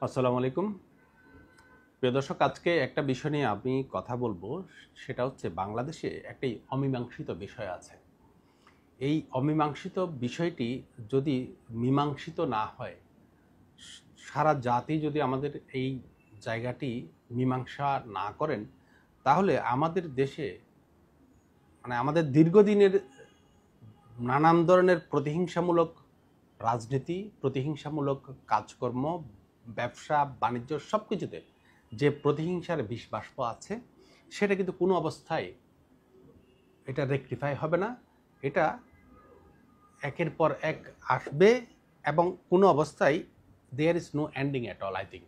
আসসালামু আলাইকুম। প্রিয় দর্শক, আজকে একটা বিষয় নিয়ে আমি কথা বলবো। সেটা হচ্ছে বাংলাদেশে একটি অমীমাংসিত বিষয় আছে। এই অমীমাংসিত বিষয়টি যদি মীমাংসিত না হয়, সারা জাতি যদি আমাদের এই জায়গাটি মীমাংসা না করেন, তাহলে আমাদের দেশে আমাদের দীর্ঘদিনের নানান ধরনের প্রতিহিংসামূলক রাজনীতি, প্রতিহিংসামূলক কাজকর্ম, ব্যবসা বাণিজ্য সব কিছুতে যে প্রতিহিংসার বিষবাষ্প আছে, সেটা কিন্তু কোনো অবস্থায় এটা রেকটিফাই হবে না। এটা একের পর এক আসবে এবং কোনো অবস্থায় there is no ending at all. I think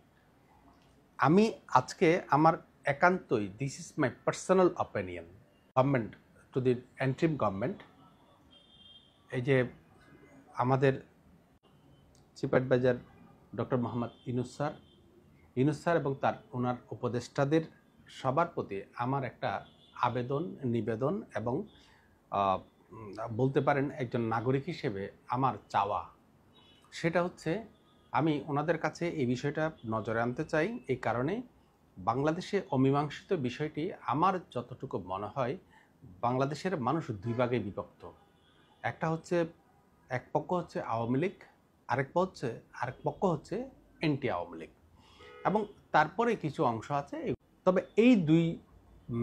আমি আজকে আমার একান্তই, this is my personal opinion, government to the interim government, এই যে আমাদের chief adviser doctor Muhammad Yunus sir এবং ওনার উপদেষ্টাদের সবার প্রতি আমার একটা আবেদন, নিবেদন এবং বলতে পারেন একজন নাগরিক হিসেবে আমার চাওয়া, সেটা হচ্ছে আমি ওনাদের কাছে এই বিষয়টা নজরে আনতে চাই। এই কারণে বাংলাদেশে অমীমাংসিত বিষয়টি আমার যতটুকু মনে হয়, বাংলাদেশের মানুষ দুই ভাগে বিভক্ত। একটা হচ্ছে, এক পক্ষ হচ্ছে আওয়ামী লীগ, আরেক পক্ষ হচ্ছে এন্টি আওয়ামী লীগ, এবং তারপরে কিছু অংশ আছে। তবে এই দুই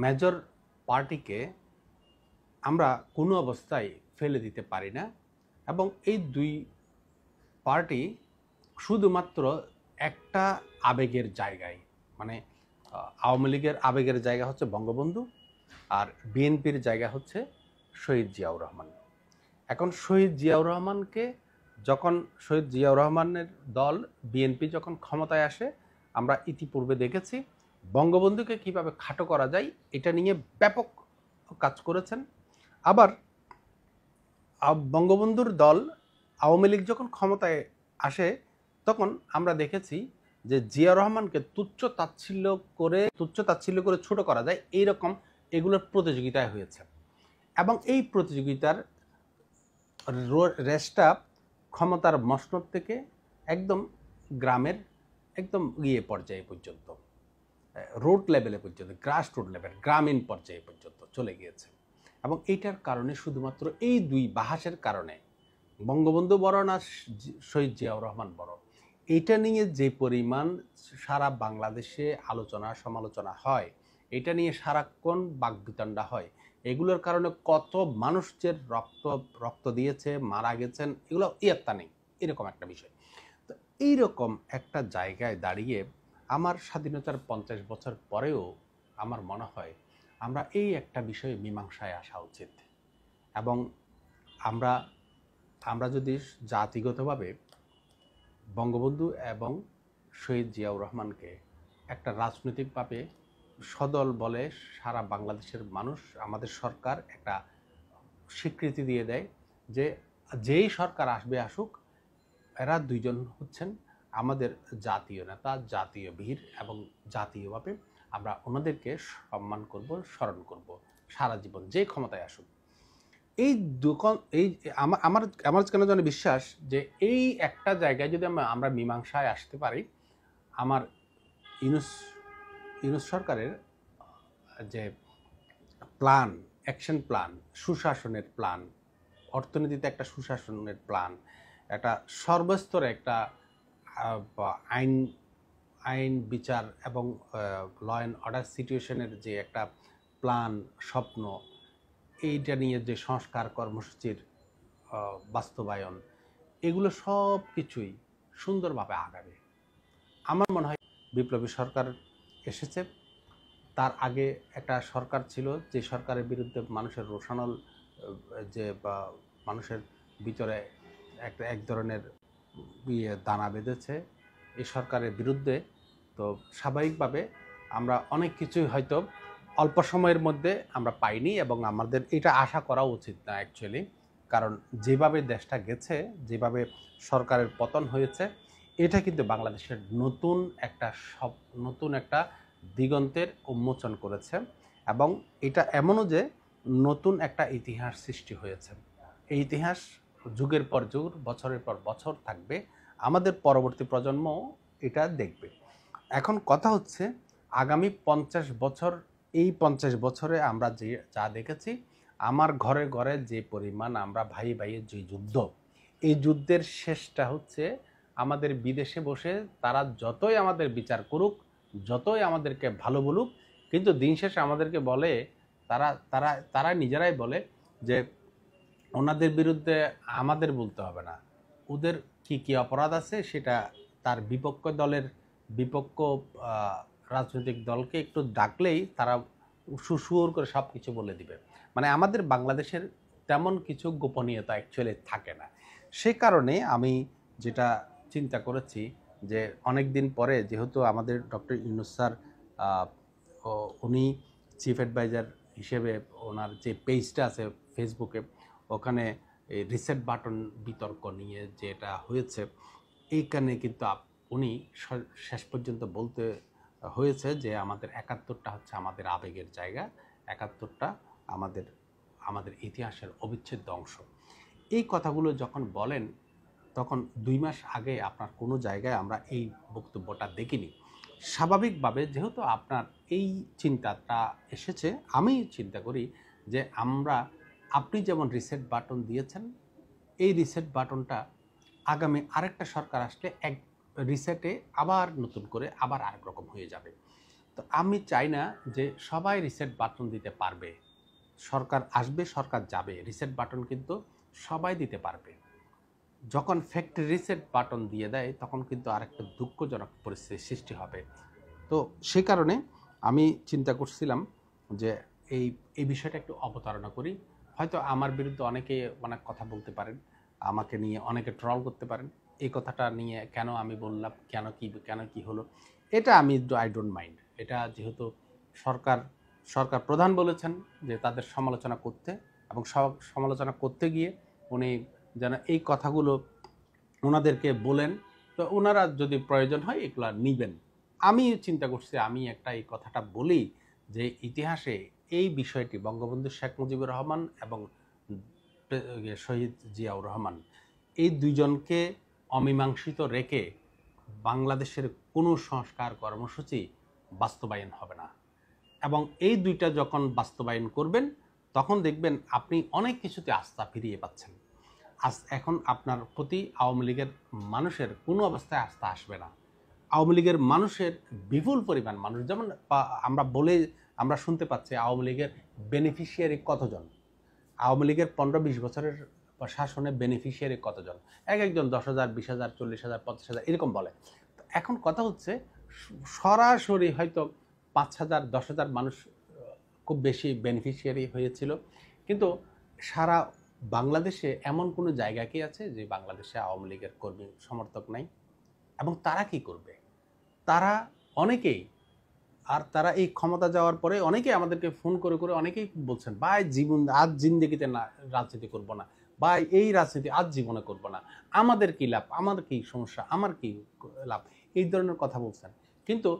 মেজর পার্টিকে আমরা কোনো অবস্থায় ফেলে দিতে পারি না, এবং এই দুই পার্টি শুধুমাত্র একটা আবেগের জায়গায়, আওয়ামী লীগের আবেগের জায়গা হচ্ছে বঙ্গবন্ধু, আর বিএনপির জায়গা হচ্ছে শহীদ জিয়াউর রহমান। এখন শহীদ জিয়াউর রহমানের দল বিএনপি যখন ক্ষমতায় আসে, আমরা ইতিপূর্বে দেখেছি বঙ্গবন্ধুকে কিভাবে খাটো করা যায় এটা নিয়ে ব্যাপক কাজ করেছেন। আবার বঙ্গবন্ধুর দল আওয়ামী লীগ যখন ক্ষমতায় আসে, তখন আমরা দেখেছি যে জিয়া রহমানকে তুচ্ছ তাচ্ছিল্য করে ছোট করা যায়, এইরকম এগুলোর প্রতিযোগিতায় হয়েছে। এবং এই প্রতিযোগিতার রেসটা ক্ষমতার মসনদ থেকে একদম গ্রামের একদম পর্যায়ে পর্যন্ত, রোড লেভেলে পর্যন্ত, গ্রাস রুট লেভেল, গ্রামীণ পর্যায়ে পর্যন্ত চলে গিয়েছে। এবং এইটার কারণে, শুধুমাত্র এই দুই বাহাসের কারণে, বঙ্গবন্ধু বড় না শহীদ জিয়াউর রহমান বড়, এটা নিয়ে যে পরিমাণ সারা বাংলাদেশে আলোচনা সমালোচনা হয়, এটা নিয়ে সারাক্ষণ বাকবিতণ্ডা হয়, এগুলোর কারণে কত মানুষ যে রক্ত দিয়েছে, মারা গেছেন, এগুলো ইয়ত্তা নেই, এরকম একটা বিষয়। তো এইরকম একটা জায়গায় দাঁড়িয়ে আমার স্বাধীনতার 50 বছর পরেও আমার মনে হয় আমরা এই একটা বিষয়ে মীমাংসায় আসা উচিত। এবং আমরা যদি জাতিগতভাবে বঙ্গবন্ধু এবং শহীদ জিয়াউর রহমানকে একটা রাজনৈতিকভাবে সদল বলে সারা বাংলাদেশের মানুষ, আমাদের সরকার একটা স্বীকৃতি দিয়ে দেয় যে যেই সরকার আসবে আসুক, এরা দুইজন হচ্ছেন আমাদের জাতীয় নেতা, জাতীয় বীর, এবং জাতীয়ভাবে আমরা ওনাদেরকে সম্মান করব, স্মরণ করব সারা জীবন, যে ক্ষমতায় আসুক। আমার কেন যেন বিশ্বাস যে এই একটা জায়গায় যদি আমরা মীমাংসায় আসতে পারি, আমার ইউনূস সরকারের যে প্ল্যান, অ্যাকশন প্ল্যান, সুশাসনের প্ল্যান, অর্থনীতিতে একটা সুশাসনের প্ল্যান, একটা সর্বস্তরে একটা আইন আইন বিচার এবং ল অ্যান্ড অর্ডার সিচুয়েশনের যে একটা প্ল্যান, স্বপ্ন, এইটা নিয়ে যে সংস্কার কর্মসূচির বাস্তবায়ন, এগুলো সব কিছুই সুন্দরভাবে আগাবে। আমার মনে হয় বিপ্লবী সরকার এসেছে, তার আগে একটা সরকার ছিল যে সরকারের বিরুদ্ধে মানুষের রোষানল, যে মানুষের ভিতরে এক ধরনের দানা বেঁধেছে এই সরকারের বিরুদ্ধে। তো স্বাভাবিকভাবে আমরা অনেক কিছুই হয়তো অল্প সময়ের মধ্যে আমরা পাইনি, এবং আমাদের এটা আশা করা উচিত না অ্যাকচুয়ালি। কারণ যেভাবে দেশটা গেছে, যেভাবে সরকারের পতন হয়েছে, এটা কিন্তু বাংলাদেশের নতুন একটা দিগন্তের উন্মোচন করেছে, এবং এটা এমনও যে নতুন একটা ইতিহাস সৃষ্টি হয়েছে। এই ইতিহাস যুগের পর যুগ, বছরের পর বছর থাকবে। আমাদের পরবর্তী প্রজন্ম এটা দেখবে। এখন কথা হচ্ছে আগামী 50 বছর, এই 50 বছরে আমরা যা দেখেছি, আমার ঘরে ঘরে যে পরিমাণ আমরা ভাই ভাইয়ের যে যুদ্ধ, এই যুদ্ধের শেষটা হচ্ছে আমাদের বিদেশে বসে তারা যতই আমাদের বিচার করুক, যতই আমাদেরকে ভালো বলুক, কিন্তু দিন শেষে আমাদেরকে বলে, তারা তারা তারা নিজেরাই বলে যে ওনাদের বিরুদ্ধে আমাদের বলতে হবে না, ওদের কি কি অপরাধ আছে সেটা তার বিপক্ষ রাজনৈতিক দলকে একটু ডাকলেই তারা সুর করে সব কিছু বলে দিবে। মানে আমাদের বাংলাদেশের তেমন কিছু গোপনীয়তা অ্যাকচুয়ালি থাকে না। সে কারণে আমি যেটা চিন্তা করেছি যে অনেক দিন পরে যেহেতু আমাদের ডক্টর ইউনূস স্যার উনি চিফ অ্যাডভাইজার হিসেবে ওনার যে পেজটা আছে ফেসবুকে, ওখানে এই রিসেট বাটন বিতর্ক নিয়ে যেটা হয়েছে, এইখানে কিন্তু উনি শেষ পর্যন্ত বলতে হয়েছে যে আমাদের 71টা হচ্ছে আমাদের আবেগের জায়গা, 71টা আমাদের আমাদের ইতিহাসের অবিচ্ছেদ্য অংশ। এই কথাগুলো যখন বলেন তখন 2 মাস আগে আপনার কোনো জায়গায় আমরা এই বক্তব্যটা দেখিনি। স্বাভাবিকভাবে যেহেতু আপনার এই চিন্তাটা এসেছে, আমি চিন্তা করি যে আপনি যেমন রিসেট বাটন দিয়েছেন, এই রিসেট বাটনটা আগামী আরেকটা সরকার আসলে এক রিসেটে আবার নতুন করে আবার আরেক রকম হয়ে যাবে। তো আমি চাই না যে সবাই রিসেট বাটন দিতে পারবে। সরকার আসবে, সরকার যাবে, রিসেট বাটন কিন্তু সবাই দিতে পারবে। যখন ফ্যাক্টরি রিসেট বাটন দিয়ে দেয় তখন কিন্তু আরেকটা দুঃখজনক পরিস্থিতির সৃষ্টি হবে। তো সে কারণে আমি চিন্তা করছিলাম যে এই বিষয়টা একটু অবতারণা করি। হয়তো আমার বিরুদ্ধে অনেকে অনেক কথা বলতে পারেন, আমাকে নিয়ে অনেকে ট্রল করতে পারেন, এই কথাটা নিয়ে কেন আমি বললাম, কেন কি হলো, এটা আমি আই ডোন্ট মাইন্ড। এটা যেহেতু সরকার সরকার প্রধান বলেছেন যে তাদের সমালোচনা করতে, এবং সমালোচনা করতে গিয়ে উনি যেন এই কথাগুলো ওনাদেরকে বলেন, তো ওনারা যদি প্রয়োজন হয় এগুলো নিবেন। আমি চিন্তা করছি আমি এই কথাটা বলি যে ইতিহাসে এই বিষয়টি বঙ্গবন্ধু শেখ মুজিবুর রহমান এবং শহীদ জিয়াউর রহমান, এই দুইজনকে অমীমাংসিত রেখে বাংলাদেশের কোনো সংস্কার কর্মসূচি বাস্তবায়ন হবে না। এবং এই দুইটা যখন বাস্তবায়ন করবেন তখন দেখবেন আপনি অনেক কিছুতে আস্থা ফিরিয়ে পাচ্ছেন। এখন আপনার প্রতি আওয়ামী লীগের মানুষের কোনো অবস্থায় আস্থা আসবে না। আওয়ামী লীগের মানুষের বিপুল পরিমাণ মানুষ, যেমন আমরা শুনতে পাচ্ছি আওয়ামী লীগের বেনিফিশিয়ারি কতজন, আওয়ামী লীগের 15-20 বছরের শাসনে বেনিফিশিয়ারি কতজন, একজন 10,000, 20,000, 40,000, 50,000 এরকম বলে। এখন কথা হচ্ছে সরাসরি হয়তো 5,000, 10,000 মানুষ খুব বেশি বেনিফিশিয়ারি হয়েছিল, কিন্তু সারা বাংলাদেশে এমন কোনো জায়গা কি আছে যে বাংলাদেশে আওয়ামী লীগের কর্মী সমর্থক নাই? এবং তারা কি করবে? তারা অনেকেই, আর তারা এই ক্ষমতা যাওয়ার পরে অনেকেই আমাদেরকে ফোন করে করে অনেকেই বলছেন, ভাই আজ জিন্দেগিতে না রাজনীতি করব না, ভাই এই রাজনীতি আজ জীবনে করব না, আমাদের কি লাভ, আমার কি সমস্যা, আমার কি লাভ, এই ধরনের কথা বলছেন। কিন্তু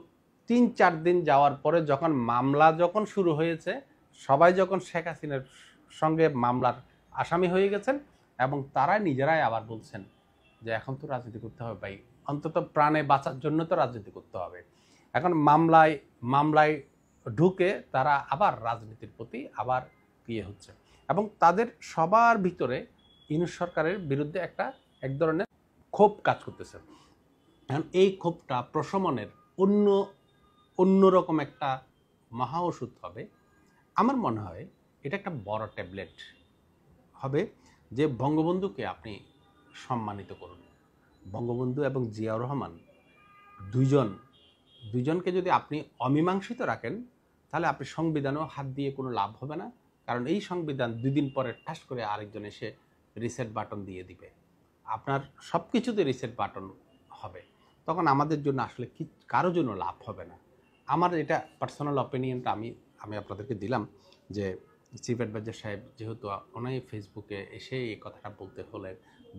3-4 দিন যাওয়ার পরে মামলা শুরু হয়েছে, সবাই যখন শেখ হাসিনার সঙ্গে মামলার আসামি হয়ে গেছেন, এবং তারা নিজেরাই আবার বলছেন যে এখন তো রাজনীতি করতে হবে ভাই, অন্তত প্রাণে বাঁচার জন্য তো রাজনীতি করতে হবে। এখন মামলায় ঢুকে তারা আবার রাজনীতির প্রতি আবার হচ্ছে, এবং তাদের সবার ভিতরে ইউনূস সরকারের বিরুদ্ধে এক ধরনের ক্ষোভ কাজ করতেছে। এখন এই ক্ষোভটা প্রশমনের অন্যরকম একটা মহা ওষুধ হবে আমার মনে হয়। এটা একটা বড় ট্যাবলেট হবে যে বঙ্গবন্ধুকে আপনি সম্মানিত করুন। বঙ্গবন্ধু এবং জিয়াউর রহমান দুইজনকে যদি আপনি অমীমাংসিত রাখেন, তাহলে আপনি সংবিধানেও হাত দিয়ে কোনো লাভ হবে না। কারণ এই সংবিধান 2 দিন পরে ঠাস করে আরেকজন এসে রিসেট বাটন দিয়ে দিবে, আপনার সব কিছুতে রিসেট বাটন হবে। তখন আমাদের জন্য আসলে কারো জন্য লাভ হবে না। আমার এটা পার্সোনাল অপিনিয়নটা আমি আপনাদেরকে দিলাম যে চিফ অ্যাডভাইজার সাহেব যেহেতু উনি ফেসবুকে এসে এই কথাটা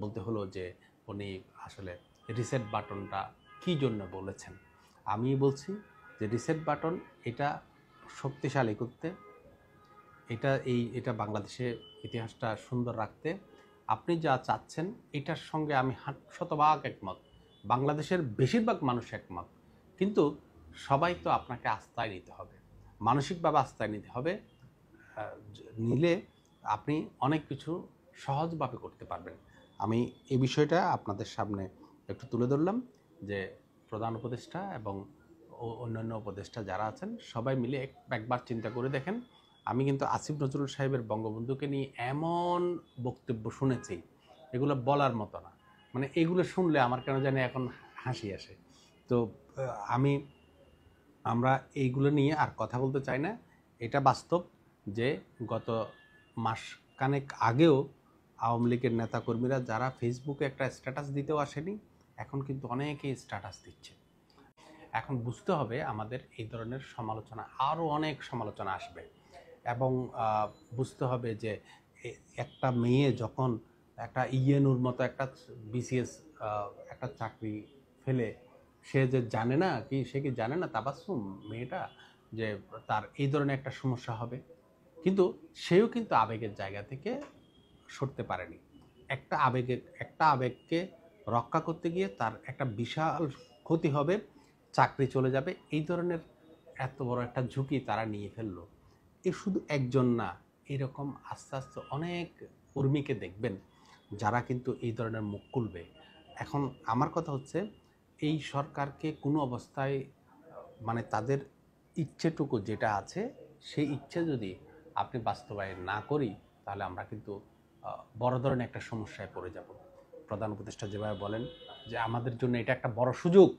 বলতে হলো যে উনি আসলে রিসেট বাটনটা কী জন্য বলেছেন। আমি বলছি যে রিসেট বাটন এটা শক্তিশালী করতে, এটা বাংলাদেশের ইতিহাসটা সুন্দর রাখতে আপনি যা চাচ্ছেন এটার সঙ্গে আমি 100% একমত। বাংলাদেশের বেশিরভাগ মানুষ একমত, কিন্তু সবাই তো আপনাকে আস্থায় নিতে হবে, মানসিকভাবে আস্থায় নিতে হবে। নিলে আপনি অনেক কিছু সহজভাবে করতে পারবেন। আমি এই বিষয়টা আপনাদের সামনে একটু তুলে ধরলাম যে প্রধান উপদেষ্টা এবং অন্যান্য উপদেষ্টা যারা আছেন সবাই মিলে একবার চিন্তা করে দেখেন। আমি কিন্তু আসিফ নজরুল সাহেবের বঙ্গবন্ধুকে নিয়ে এমন বক্তব্য শুনেছি, এগুলো বলার মতো না। মানে এগুলো শুনলে আমার কেন জানি এখন হাসি আসে। তো আমরা এইগুলো নিয়ে আর কথা বলতে চাই না। এটা বাস্তব যে গত মাসখানেক আগেও আওয়ামী লীগের নেতাকর্মীরা যারা ফেসবুকে একটা স্ট্যাটাস দিতেও আসেনি, এখন কিন্তু অনেকেই স্ট্যাটাস দিচ্ছে। এখন বুঝতে হবে আমাদের এই ধরনের সমালোচনা, আরও অনেক সমালোচনা আসবে, এবং বুঝতে হবে যে একটা মেয়ে যখন একটা ইয়েনুর মতো একটা বিসিএস একটা চাকরি ফেলে, সে যে জানে না কি, সে কি জানে না তাবাসসুম মেয়েটা যে তার এই ধরনের একটা সমস্যা হবে, কিন্তু সেও কিন্তু আবেগের জায়গা থেকে সরতে পারেনি। একটা আবেগকে রক্ষা করতে গিয়ে তার একটা বিশাল ক্ষতি হবে, চাকরি চলে যাবে। এই ধরনের এত বড় একটা ঝুঁকি তারা নিয়ে ফেললো। এ শুধু একজন না, এরকম আস্তে আস্তে অনেক কর্মীকে দেখবেন যারা কিন্তু এই ধরনের মুখ খুলবে। এখন আমার কথা হচ্ছে, এই সরকারকে কোনো অবস্থায় মানে তাদের ইচ্ছেটুকু যেটা আছে সেই ইচ্ছে যদি আপনি বাস্তবায়ন না করি, তাহলে আমরা কিন্তু বড় ধরনের একটা সমস্যায় পড়ে যাব। প্রধান উপদেষ্টা যেভাবে বলেন যে আমাদের জন্য এটা একটা বড় সুযোগ,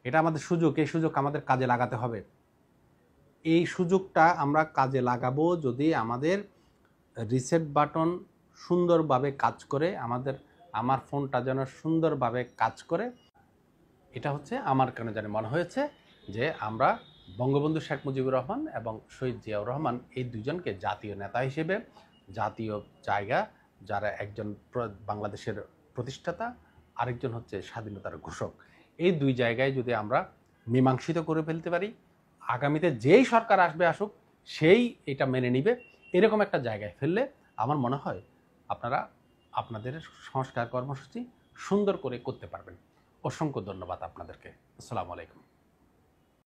এটা আমাদের সুযোগ, এই সুযোগ আমাদের কাজে লাগাতে হবে। এই সুযোগটা আমরা কাজে লাগাবো যদি আমাদের রিসেট বাটন সুন্দরভাবে কাজ করে, আমার ফোনটা যেন সুন্দরভাবে কাজ করে। এটা হচ্ছে আমার কেন জানি মনে হয়েছে যে আমরা বঙ্গবন্ধু শেখ মুজিবুর রহমান এবং শহীদ জিয়াউর রহমান এই দুজনকে জাতীয় নেতা হিসেবে, জাতীয় জায়গা, যারা একজন বাংলাদেশের প্রতিষ্ঠাতা, আরেকজন হচ্ছে স্বাধীনতার ঘোষক, এই দুই জায়গায় যদি আমরা মীমাংসিত করে ফেলতে পারি, আগামীতে যেই সরকার আসুক সেই এটা মেনে নিবে, এরকম একটা জায়গায় ফেললে আমার মনে হয় আপনারা আপনাদের সংস্কার কর্মসূচি সুন্দর করে করতে পারবেন। অসংখ্য ধন্যবাদ আপনাদেরকে। আসসালামু আলাইকুম।